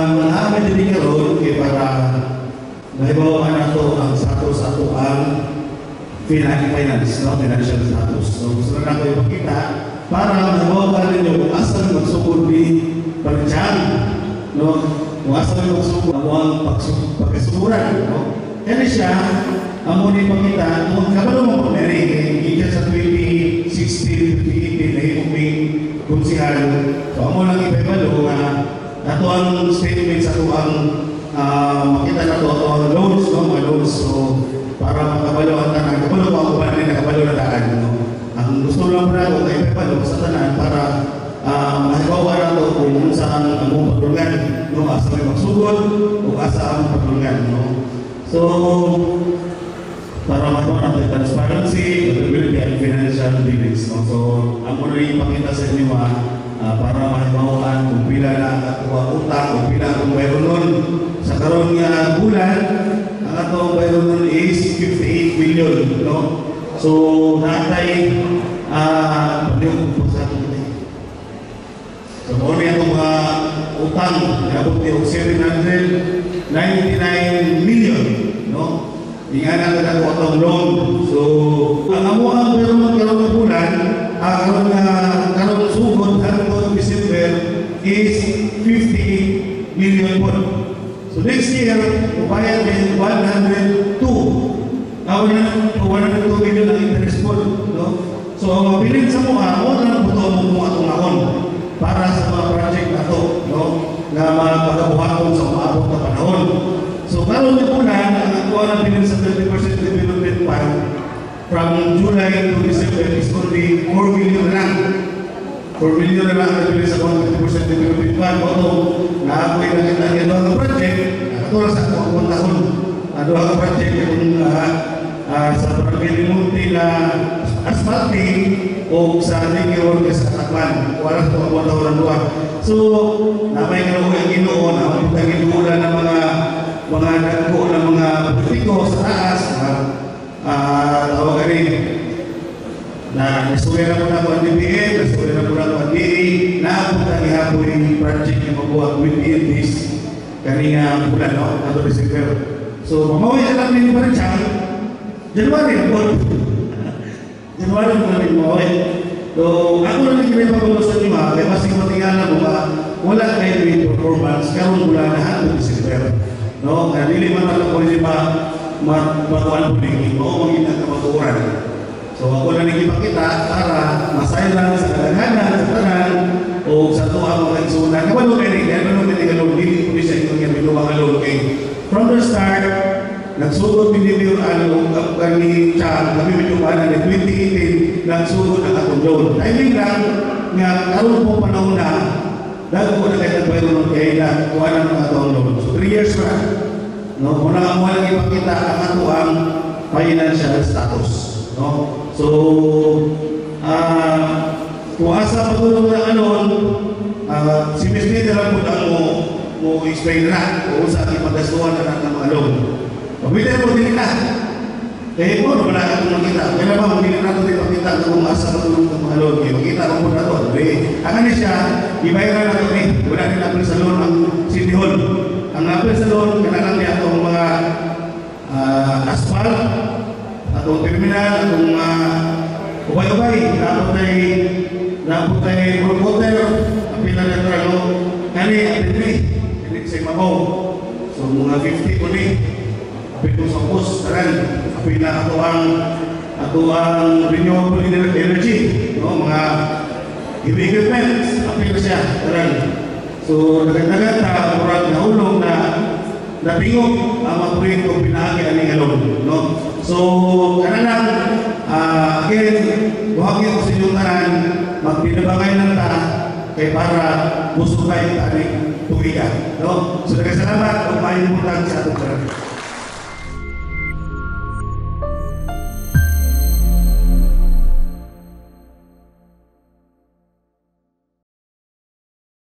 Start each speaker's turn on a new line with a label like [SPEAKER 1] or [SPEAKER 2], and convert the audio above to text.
[SPEAKER 1] Amin din karon kay para nahibawa na to ang sato ang finance, no? Financial status. So gusto na ko ipakita para nahibawa ninyo kung asan magsugod ni Parjan, no? Kung asan magsugod ang pagkasuguran, no? Kaya siya amo ni pakita kung kabalo mo po nari kay sa 2016 2018 na imong konsehal. So amo lang ipabalo nga ato ang statement sa ato ang makita na to ang loans, no? Mga loans. So para makabalo ang tanan, kabalo ko ako pa rin nakabalo na daan, no? Ang gusto lang po na ako kay ipabalo sa tanan para mahibawa na to kung saan ang mong pagdulungan, no? Asa may magsugod o asa ang pagdulungan, no? So para matuwa natin transparency, accountability, and financial dealings, no? So ang muna rin ipakita sa inyo para mahimawaan kung pila na ang utang, kung pila akong bayron nun. Sa karon nga bulan, ang atong bayron nun is 58 million, no? So natay pagdiyo po sa atin. So muna yung mga utang, nabot niyo 799 million, no? Ingana ka na ko loan. So ang amo ang bayron nun karon nga bulan, karon sugod hangtod December is 50 million po. So next year, upaya din 102 million ang interest po, no? So ang mabilin sa mga na po ito mga tungakon para sa mga project na ito, no? Na magpagabuhaton sa umaabot na panahon. So karon na po na ang akuha ng bilin sa 30% development fund from July to December is only 4 million na lang. 4 million na lang ang nabili sa 150% development fund. Although, naapoy na kita ang project, nakatulong sa akong tahon. Ang project yung sa Barangay Limunti na asphalting o sa Ligior sa Kataklan. Wala sa mga tahon doon. So, namay nga ang Ginoo, namay ang Ginoo ng mga nagpo ng mga politiko sa taas, tawag rin na nasuwi na po na po ang DBM, nasuwi na po na po ang DA, naabot ang ihapon yung project na mabuhat within this kanina bulan, no? Ato December. So, mamawin na lang nito pa rin siya. January na po. January na rin mamawin. So, ako na nagkipay pagulos sa lima, kaya mas tingnan na mga wala kayo yung performance, karoon mula na hanggang December. No, kaya dili man ako pwede matuan po nito, o magiging kamaturan. So ako na nagipakita para masaylan sa kadaghanan, sa tanan, o sa tuwa mga igsunan. Kabalo kayo rin, kaya naman tinigalo, dili po siya itong yung binuwang alon. From the start, nagsugod pinili yung kami siya, kami binuwanan na 2018, nagsugod ang atong loan. Timing lang, nga karoon po panahon na, dahil po na kayo nagbayro ng kaya na kuha ng mga taong loan. So 3 years na, no? Muna nga mo lang ipakita ang ato ang financial status, no? So, kung asa patulong na anon, si Ms. Nida lang po lang mo explain na kung sa ating pagkasuhan na ng mga loan. Pabili mo din na. Kaya po, wala ka itong makita. Kaya naman, hindi na natin makita kung asa matulong ng mga loan. Kaya makita ko po na ito. Ang ano siya, ibayaran na ito eh. Wala rin napil sa loan ang City Hall. Ang napil sa loan, kailangan niya itong mga asphalt, atong terminal, atong ubay-ubay. Napot ay water, apil na ito ano. Kani, apil ni sa imabaw. So, mga 50 po ni. Apil ko sa post, taran. Apil na ato ang renewable energy, no? Mga heavy equipment, apil na siya, taran. So, nagadagan ta, murag na hulong na natingog ang mga proyekto pinahagi aning alon, no? So, kanalang, again, buhagin ko sa inyong tanan, magpinabangay ng ta, kay para gusto kayo aning tuwigan, no? So, nagkasalamat, kung mahimutan sa atong tanan.